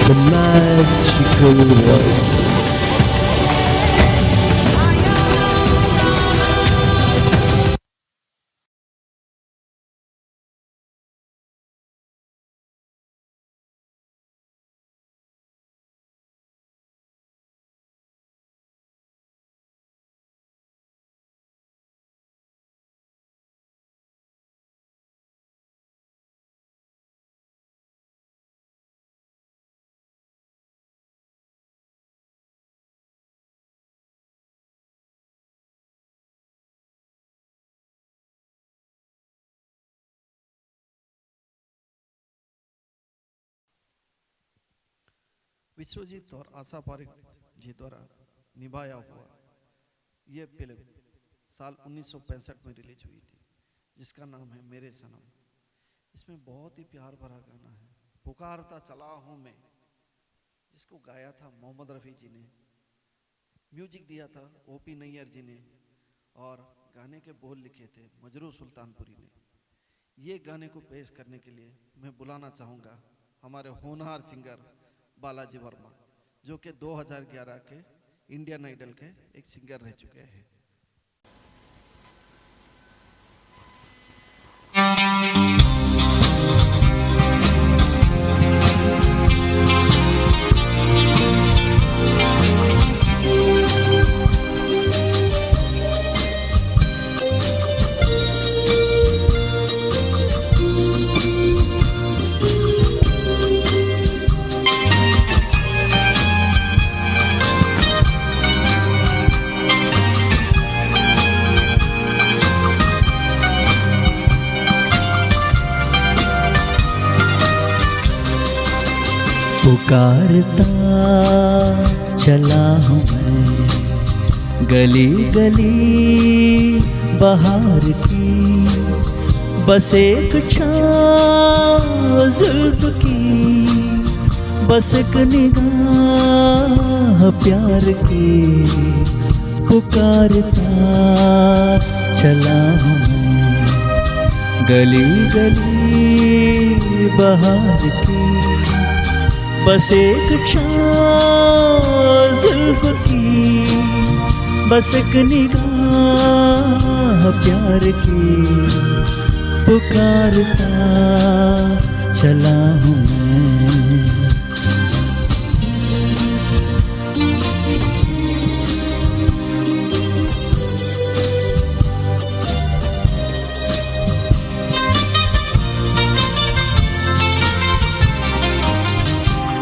the magical voices. Vishwajeet और आशा पारिक जी द्वारा निभाया हुआ ये फिल्म साल 1965 में रिलीज हुई थी, जिसका नाम है मेरे सनम। इसमें बहुत ही प्यार भरा गाना है पुकारता चला हूं मैं, जिसको गाया था मोहम्मद रफ़ी जी ने, म्यूजिक दिया था ओपी नैयर जी ने, और गाने के बोल लिखे थे मजरू सुल्तानपुरी ने। ये गाने को पेश करने के लिए मैं बुलाना चाहूँगा हमारे होनहार सिंगर बालाजी वर्मा, जो कि 2011 के इंडियन आइडल के एक सिंगर रह चुके हैं। पुकारता चला हूँ मैं गली गली बहार की, बस एक छाँव जुल्फ की, बस एक निगाह प्यार की। पुकारता चला हूँ मैं गली गली बहार की, बस एक छाँव जुल्फ की, बस एक निगाह प्यार की। पुकारता चला हूँ मैं।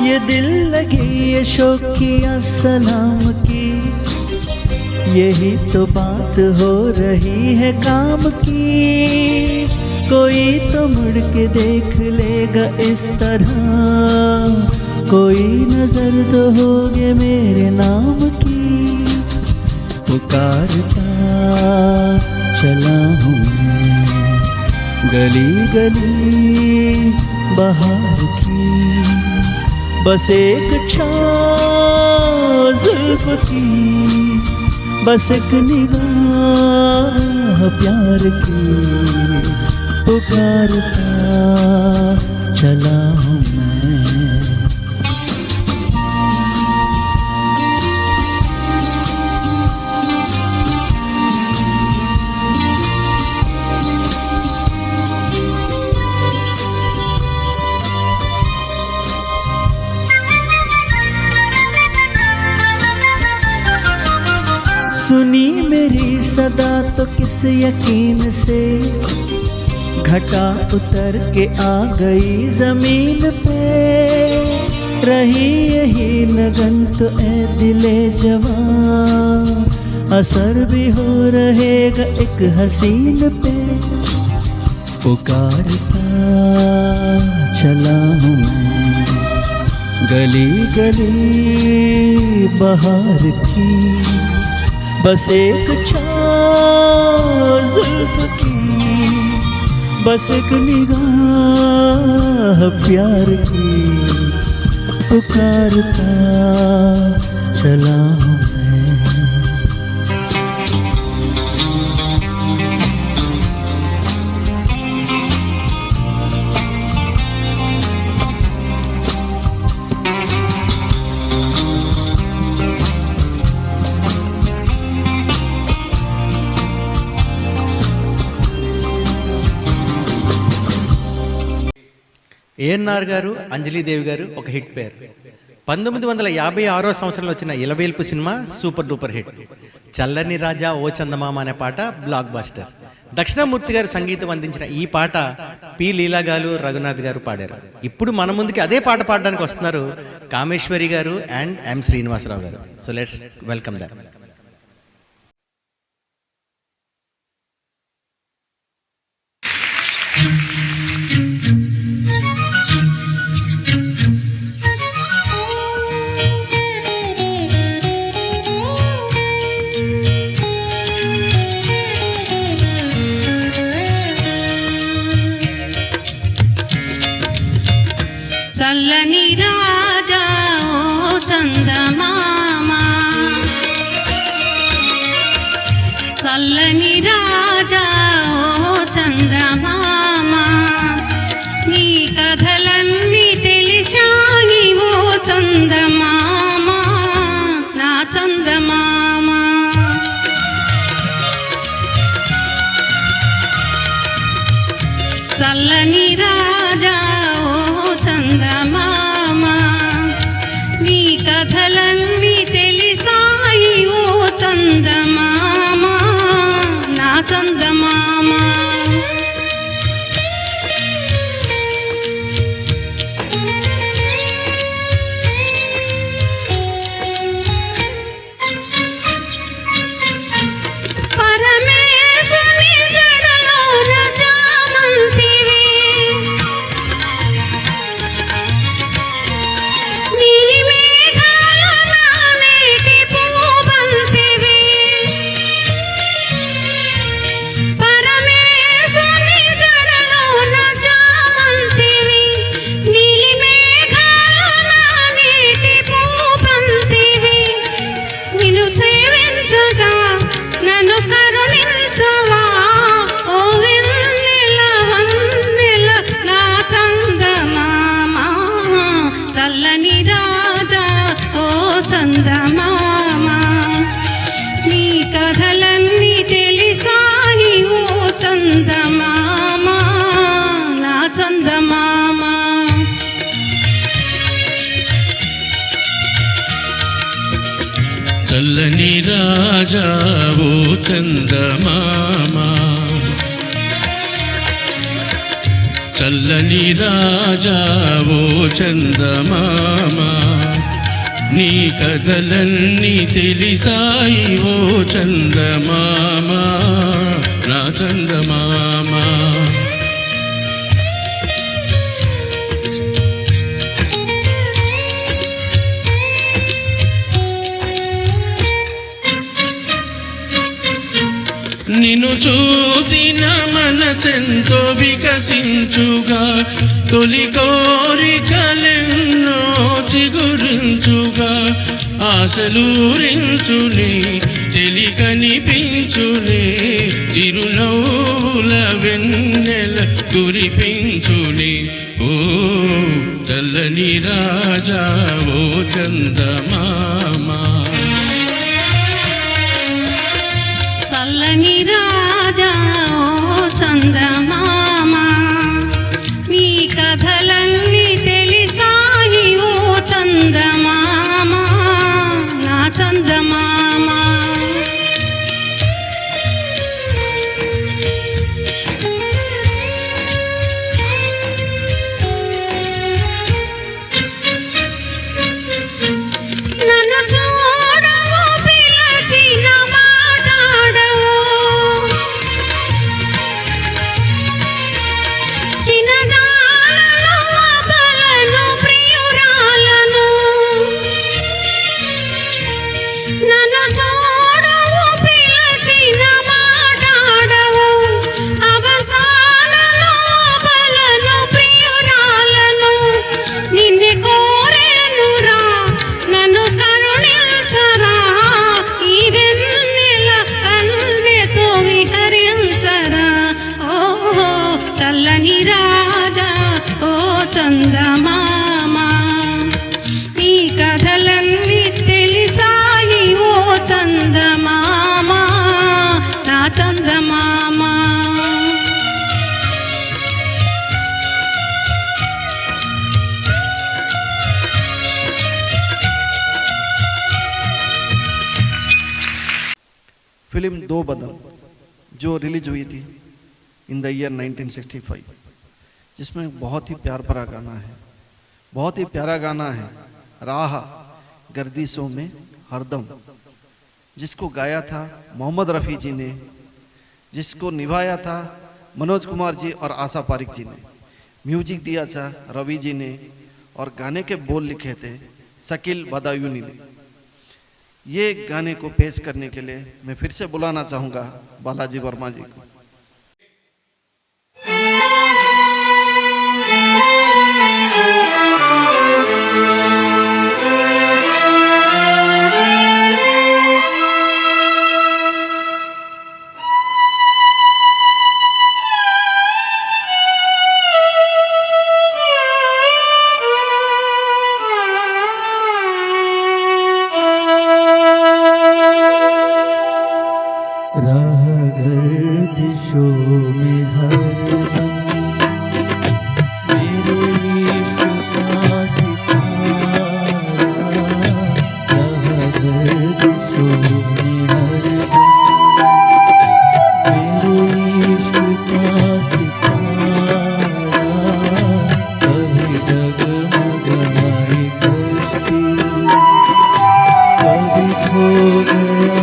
ये दिल लगी ये शौकिया सलाम की, यही तो बात हो रही है काम की। कोई तो मुड़ के देख लेगा इस तरह, कोई नजर तो होगे मेरे नाम की। पुकारता चला हूँ मैं गली गली बहार की, बस एक छाँव जुल्फ की, बस एक निगाह प्यार की। पुकारता चला हूँ मैं। सुनी मेरी सदा तो किस यकीन से, घटा उतर के आ गई जमीन पे। रही यही लगन तो ए दिले जवान, असर भी हो रहेगा एक हसीन पे। पुकारता चला हूँ मैं गली गली बहार की, बस एक छाँव जुल्फ की, बस एक निगाह प्यार की। पुकारता चला हूँ मैं। ఏఎన్ఆర్ గారు, అంజలీదేవి గారు ఒక హిట్ పేరు. 1956 సంవత్సరంలో వచ్చిన ఇలవేల్పు సినిమా సూపర్ డూపర్ హిట్. చల్లని రాజా ఓ చందమామ అనే పాట బ్లాక్ బస్టర్. దక్షిణామూర్తి గారు సంగీతం అందించిన ఈ పాట పి లీలా గారు, రఘునాథ్ గారు పాడారు. ఇప్పుడు మన ముందుకి అదే పాట పాడడానికి వస్తున్నారు కామేశ్వరి గారు అండ్ ఎం శ్రీనివాసరావు గారు. So let's welcome that. చల్లని రాజా ఓ చందమామ, చల్లని రాజా ఓ చందమామ, నీ కథలన్నీ తెలిసాయి ఓ చందమామ, నా చందమామ. చల్లని రాజా చందమామ, నీ కథలన్నీ తెలిసాయి ఓ చందమామ, నా చందమామ. పరమేశుని జడలోన చామంతివి, చల్లని రాజా ఓ చందమామ, నీ కథలన్నీ తెలిసాయి ఓ చందమామ, నా చందమామ. చల్లని రాజా ఓ చందమామ, చల్లని రాజా ఓ చందమామ, నీ కథలన్నీ తెలిసాయి ఓ చందమామ, నా చందమామ. నిన్ను చూసిన మనసెంతో వికసించుగా, తొలి కోరికలెన్నో చిగురించుగా, ఆశలూరించునే చెలి కనిపించునే, చిరునవ్వుల వెన్నెల కురిపించునే. ఓ చల్లని రాజా ఓ చందమామ, చల్లని రాజా ఓ చందమామ, నీ కథలన్నీ తెలిసాయి ఓ చందమామ, నా చందమామ. నన్ను చూడవు పిలచిన మాటాడవు, फिल्म दो बदन जो रिलीज हुई थी इन द ईयर 1965, जिसमें बहुत ही प्यार भरा गाना है, बहुत ही प्यारा गाना है, राह गर्दिशों में हरदम, जिसको गाया था मोहम्मद रफ़ी जी ने, जिसको निभाया था मनोज कुमार जी और आशा पारिक जी ने, म्यूजिक दिया था रवि जी ने, और गाने के बोल लिखे थे शकील बदायूनी ने। ये गाने को पेश करने के लिए मैं फिर से बुलाना चाहूँगा बालाजी वर्मा जी को। राह गर्दिशों में हरदम मेरे इश्क का सितारा, राह गर्दिशों में हरदम मेरे इश्क का सितारा, कभी जगमगाए कश्ती, कभी खो गया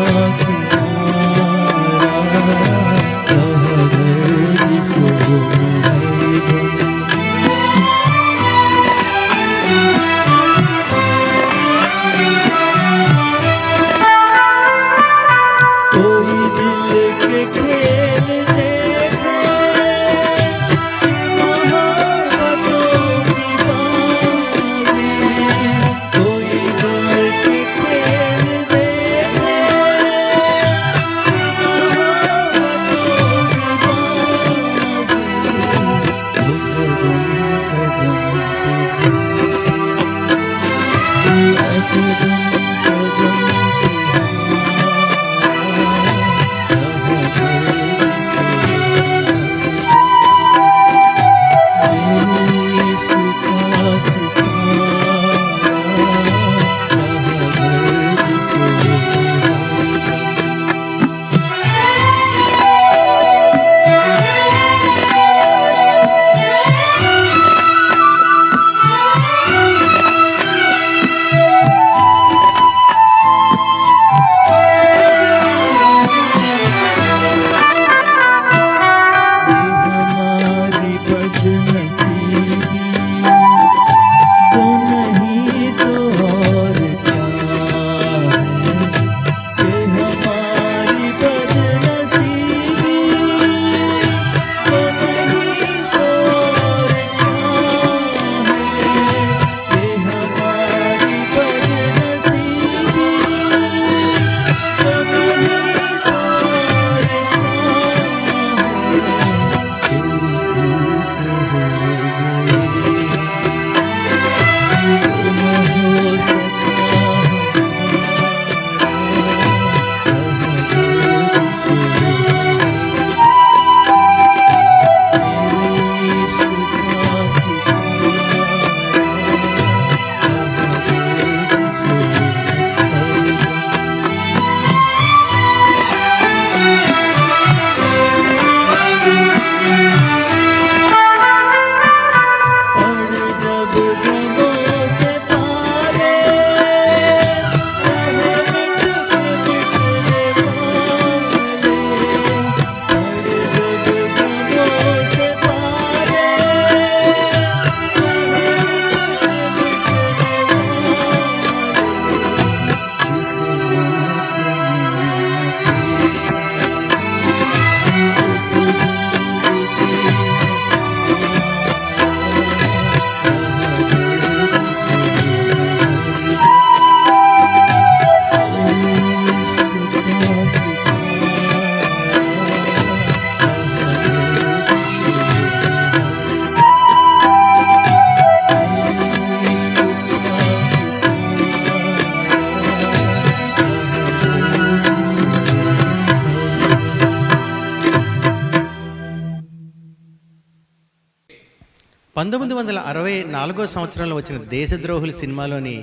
పంతొమ్మిది వందల 64 సంవత్సరంలో వచ్చిన దేశద్రోహుల సినిమాలోని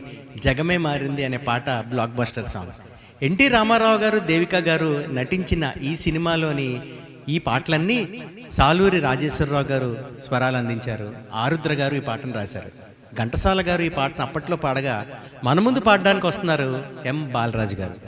జగమే మారింది అనే పాట blockbuster song. NT Rama Rao garu, Devika గారు నటించిన ఈ సినిమాలోని ఈ పాటలన్నీ సాలూరి రాజేశ్వరరావు గారు స్వరాలు అందించారు. ఆరుద్ర గారు ఈ పాటను రాశారు. ఘంటసాల గారు ఈ పాటను అప్పట్లో పాడగా మన ముందు పాడడానికి వస్తున్నారు ఎం బాలరాజు గారు.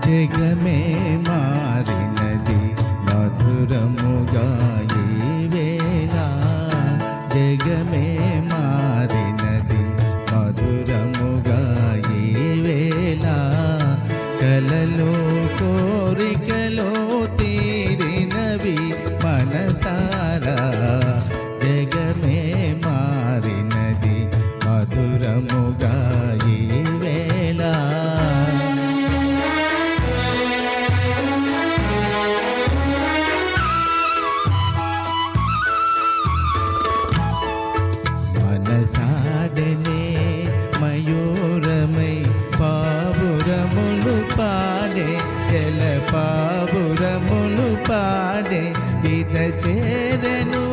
జగమే మారినది మధురముగా ఈ వేళ, జగమే మారినది మధురముగా ఈ వేళ, కలలో కోరికలో తీరినవి మనసారా, జగమే మారినది మధురముగా ఈ వేళ. మనసాడనే మయూరమై పావురములు పాడే, ఎల పావురములు పాడే, ఇద చేరను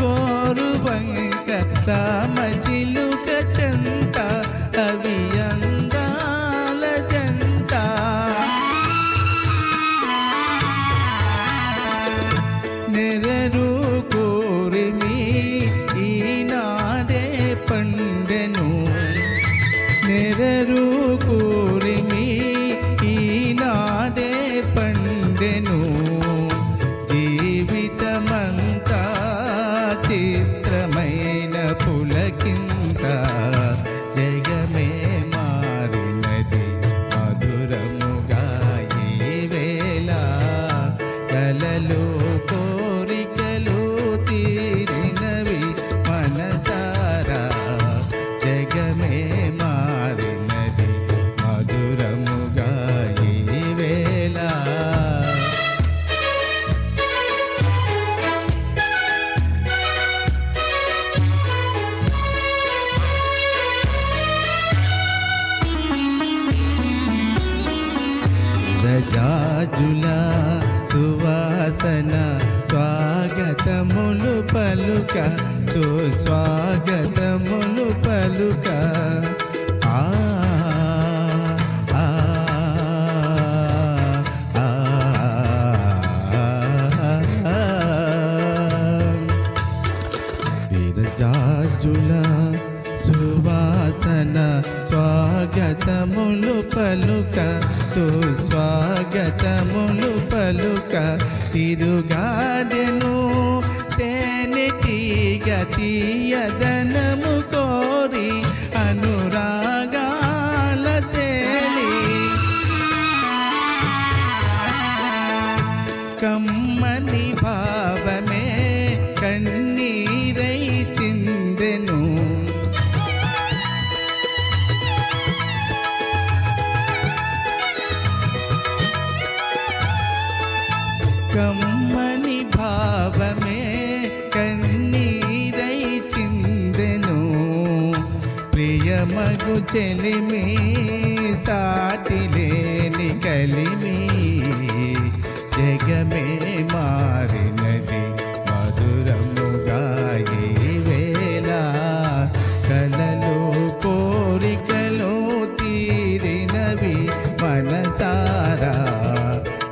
గోరువంక రామ చిలుక చంత, అవి అందాల జంట. నెరరు కోరిని ఈనాడే పండెను, నెరరు కోరిని ఈనాడే పండెను, జీవితమంతా చిత్రమైన పులకింత, జగమే మారినది మధురముగా ఈ వేళ, కలలు కోరికలు తీరినవి మనసారా, జగమే మారినది మధురముగా ఈ వేళ. రజాజుల సువాసన స్వాగతములు పలుక, సుస్వాగతములు పలుక, ఆ ఆ ఆ విరజాజుల సువాసన స్వాగతములు పలుక, సుస్వాగతములు పలుక, తిరుగాడెను తేనెటీగ తీయదనము కోరి, అనురాగాల తేలి, కమ్మని భావమే కన్నీరై చిందెను, కమ్మని భావమే కన్నీరై చిందెను, ప్రియమగు చెలిమి సాటి లేని కలిమి, జగమే మారినది మధురముగా ఈ వేళ, కలలు కోరికలు తీరినవి మనసారా,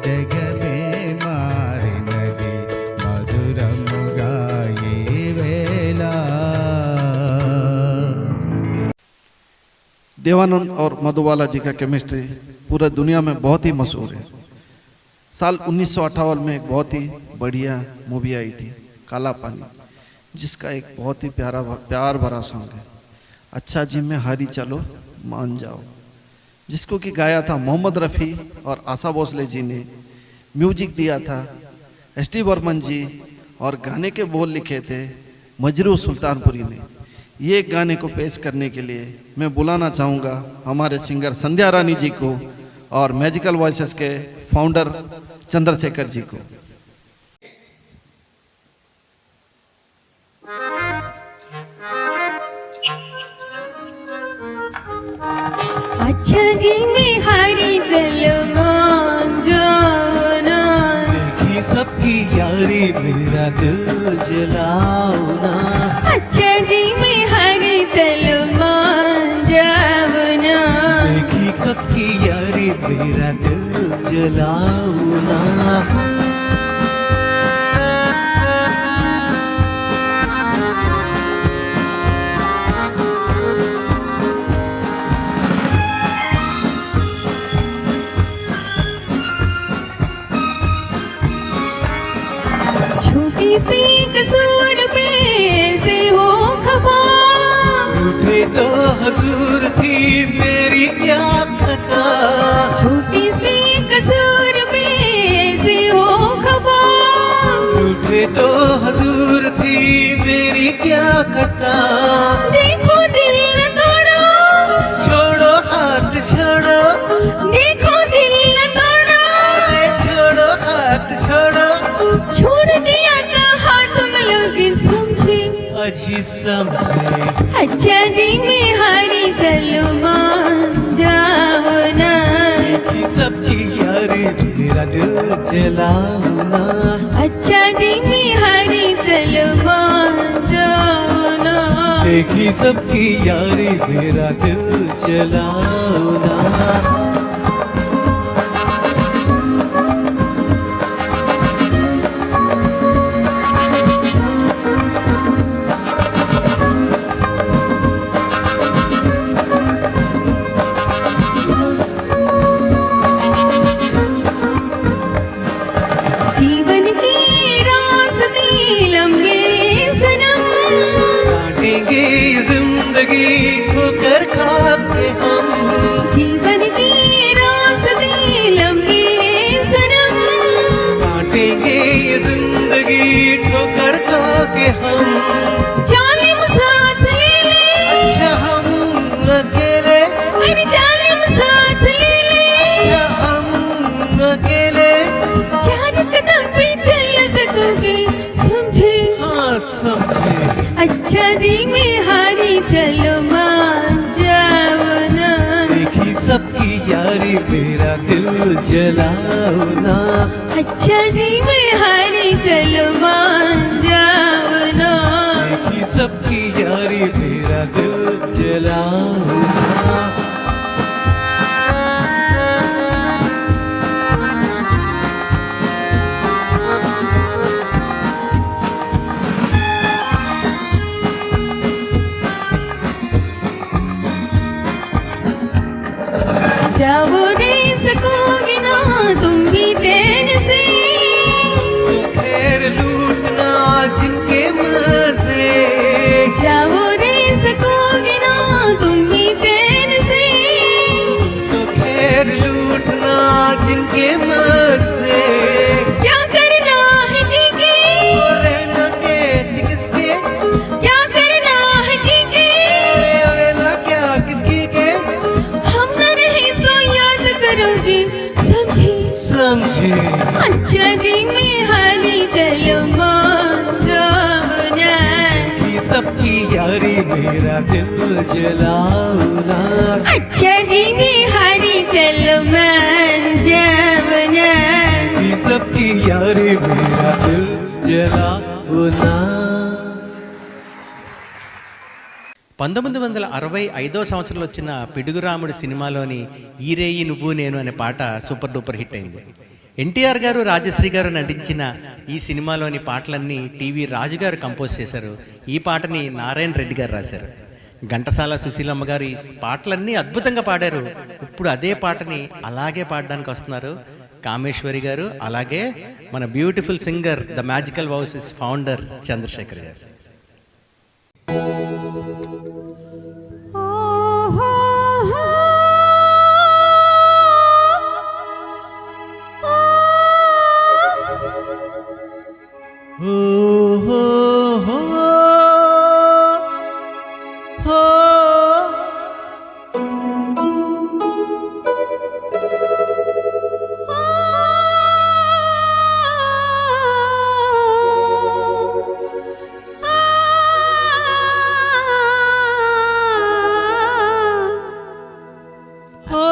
జగమే మారినది మధురముగా ఈ వేళ. देवानंद और मधुबाला जी का केमिस्ट्री पूरा दुनिया में बहुत ही मशहूर है। साल 1958 में एक बहुत ही बढ़िया मूवी आई थी काला पानी, जिसका एक बहुत ही प्यार भरा सॉन्ग है अच्छा जी में हारी चलो मान जाओ, जिसको कि गाया था मोहम्मद रफ़ी और आशा भोसले जी ने, म्यूजिक दिया था एस.डी. बर्मन जी और गाने के बोल लिखे थे मजरू सुल्तानपुरी ने। ये गाने को पेश करने के लिए मैं बुलाना चाहूँगा हमारे सिंगर संध्या रानी जी को और मैजिकल वॉइसेस के फाउंडर चंद्रशेखर जी को। अच्छा जी में हरी जलमान जाना देखी सबकी यारी मेरा दिल जलाओना अच्छा जी में हरी जलमान जाना देखी कब की यारी मेरा दिल जलाओना छोटी सी कसूर पे से हो खफा रूठे तो हजूर थी मेरी क्या खता छोटी सी कसूर पे से हो खफा रूठे तो हजूर थी मेरी क्या खता देखो दिल न तोड़ो छोड़ो हाथ छोड़ो देखो दिल न तोड़ो अरे छोड़ो हाथ छोड़ो छोड़ दिया कहा तुम लोग समझे अजी समझे अच्छा जी में हरी जलमान जावना देखी सबकी यारी मेरा दिल जलाओना अच्छा जी में हरी जलमान जावना देखी सबकी यारी मेरा दिल जलाओना जीवन की रास्ते लंबे सनम काटेंगे जिंदगी ठोकर खाके हम जीवन की रास्ते लंबे सनम काटेंगे ये जिंदगी ठोकर खाके हम जालिम साथ ले ले अच्छा हम अकेले अरे जालिम साथ ले ले अच्छा हम अकेले जान कदम पे चल सकोगे समझे हाँ समझे अच्छा जी में हारी चलो मान जाओ ना देखी सबकी यारी मेरा दिल जलाओना अच्छा जी में हारी चलो मान जाओ ना देखी सबकी यारी मेरा दिल जलाओना जाओ रे सकोगे ना तुम भी चैन से खैर लूटना जिनके मजे जाओ रे सकोगे ना तुम भी चैन से तो खैर लूटना जिनके मजे क्या करना है जी के रहना कैसे किसके क्या करना है जी के रहना क्या किसके के हम न रहे तो याद करोगे समझे समझे अच्छा जी में हारी चलो मान जाओ ना कि सबकी यारी मेरा दिल जलाओना अच्छा जी में हारी चलो मान जाओ ना कि सबकी यारी मेरा दिल जलाओना 1965 సంవత్సరంలో వచ్చిన పిడుగురాముడు సినిమాలోని ఈరేయి నువ్వు నేను అనే పాట సూపర్ డూపర్ హిట్ అయింది. ఎన్టీఆర్ గారు రాజశ్రీ గారు నటించిన ఈ సినిమాలోని పాటలన్నీ టీవీ రాజు గారు కంపోజ్ చేశారు. ఈ పాటని నారాయణ రెడ్డి గారు రాశారు. ఘంటసాల సుశీలమ్మ గారు ఈ పాటలన్నీ అద్భుతంగా పాడారు. ఇప్పుడు అదే పాటని అలాగే పాడడానికి వస్తున్నారు కామేశ్వరి గారు, అలాగే మన beautiful singer the magical voices founder Chandrashekhar garu. हो हो हो हो हो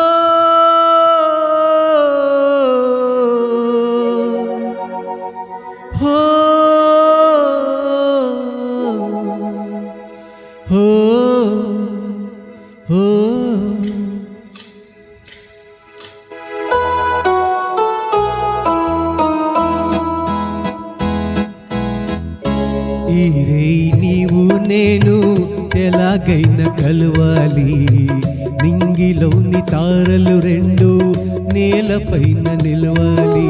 హో హో హో ఈ రేయి నీవు నేను ఎలాగైనా కలవాలి, నింగిలోని తారలు రెండు నేలపైన నిలవాలి.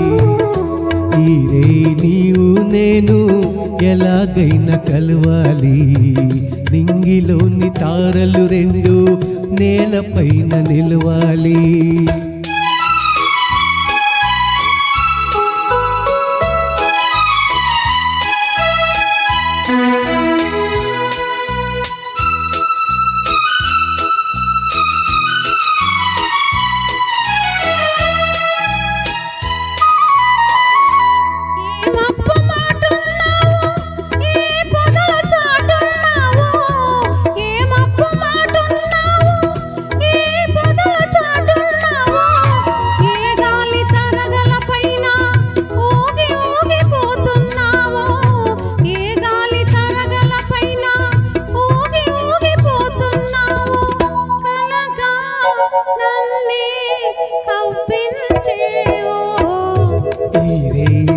ఈ రేయి నీవు నేను ఎలాగైనా కలవాలి, నింగిలోని తారలు రెండు నేలపైన నిలవాలి.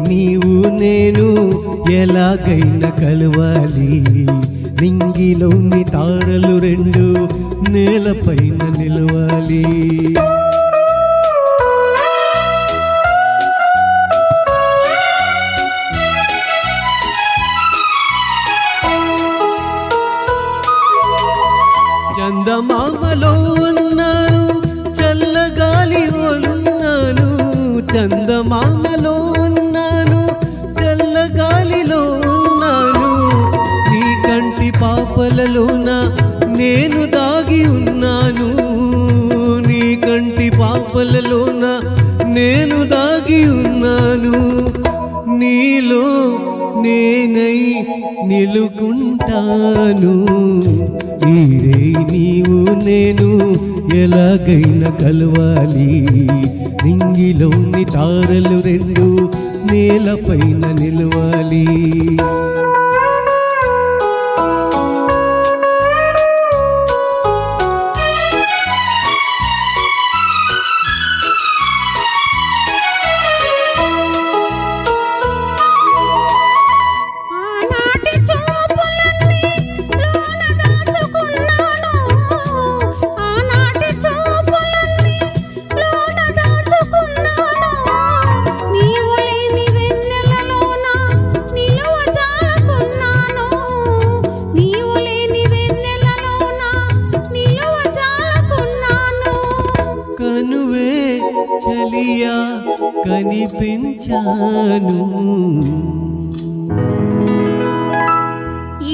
నీవు నేను ఎలాగైనా కలవాలి, నింగిలోని తారలు రెండు నేలపైన నిలవాలి. చందమామలో ఉన్నాను, చల్లగాలి ఉన్నాను. చందమామలో ఉన్నాను, చల్లగాలిలో ఉన్నాను. నీ కంటి పాపలలోన నేను దాగి ఉన్నాను. నీ కంటి పాపలలోన నేను దాగి ఉన్నాను. నీలో నేనై నిలుకుంటాను. ఈ రేయి నీవు నేను ఎలాగైనా కలవాలి, నింగిలోని తారలు రెండు నేలపైన నిలవాలి. కనువే చలియా కనిపించాను.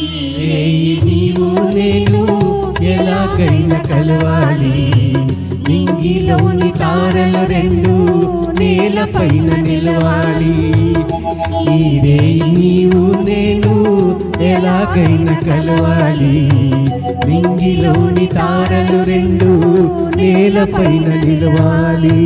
ఈ రేయి నీవు నేను ఎలాగైనా కలవాలి, నింగిలోని తారలు రెండు నేలపైన నిలవాలి. ఈ రేయి నీవు నేను ఎలాగైనా కలవాలి, నింగిలోని తారలు రెండు నేలపైన నిలవాలి.